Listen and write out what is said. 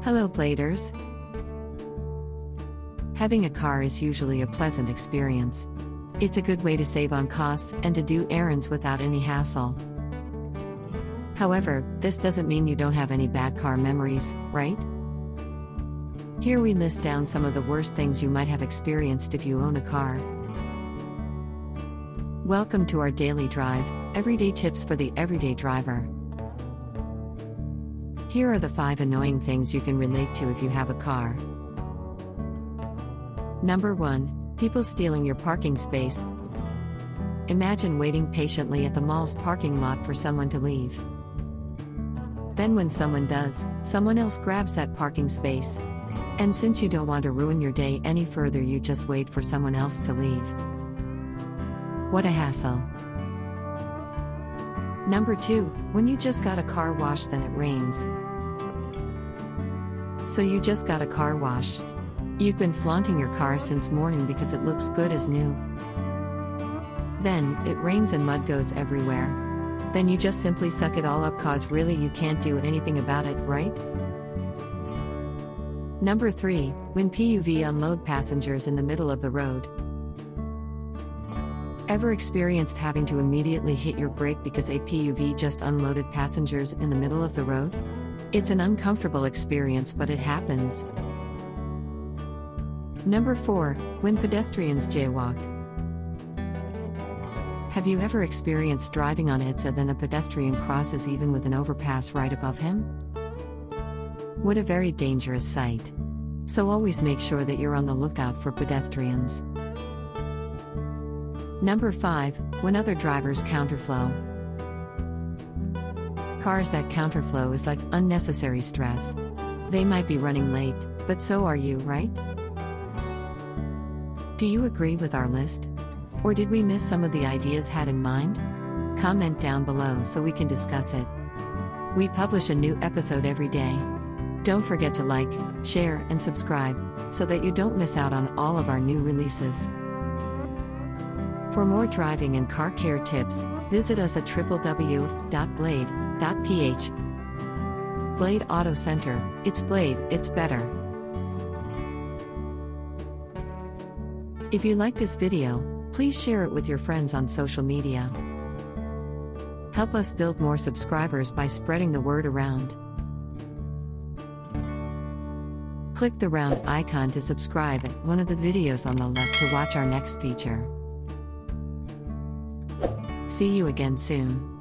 Hello Bladers! Having a car is usually a pleasant experience. It's a good way to save on costs and to do errands without any hassle. However, this doesn't mean you don't have any bad car memories, right? Here we list down some of the worst things you might have experienced if you own a car. Welcome to our daily drive, everyday tips for the everyday driver. Here are the 5 annoying things you can relate to if you have a car. Number 1. People stealing your parking space. Imagine waiting patiently at the mall's parking lot for someone to leave. Then when someone does, someone else grabs that parking space. And since you don't want to ruin your day any further, you just wait for someone else to leave. What a hassle. Number 2. When you just got a car wash then it rains. So you just got a car wash. You've been flaunting your car since morning because it looks good as new. Then, it rains and mud goes everywhere. Then you just simply suck it all up cause really you can't do anything about it, right? Number 3. When PUV unload passengers in the middle of the road. Ever experienced having to immediately hit your brake because a PUV just unloaded passengers in the middle of the road? It's an uncomfortable experience, but it happens. Number 4. When pedestrians jaywalk. Have you ever experienced driving on EDSA then a pedestrian crosses even with an overpass right above him? What a very dangerous sight. So always make sure that you're on the lookout for pedestrians. Number 5. When other drivers counterflow. Cars that counterflow is like unnecessary stress. They might be running late, but so are you, right? Do you agree with our list? Or did we miss some of the ideas had in mind? Comment down below so we can discuss it. We publish a new episode every day. Don't forget to like, share, and subscribe, so that you don't miss out on all of our new releases. For more driving and car care tips, visit us at www.blade.ph. Blade Auto Center, it's Blade, it's better. If you like this video, please share it with your friends on social media. Help us build more subscribers by spreading the word around. Click the round icon to subscribe at one of the videos on the left to watch our next feature. See you again soon.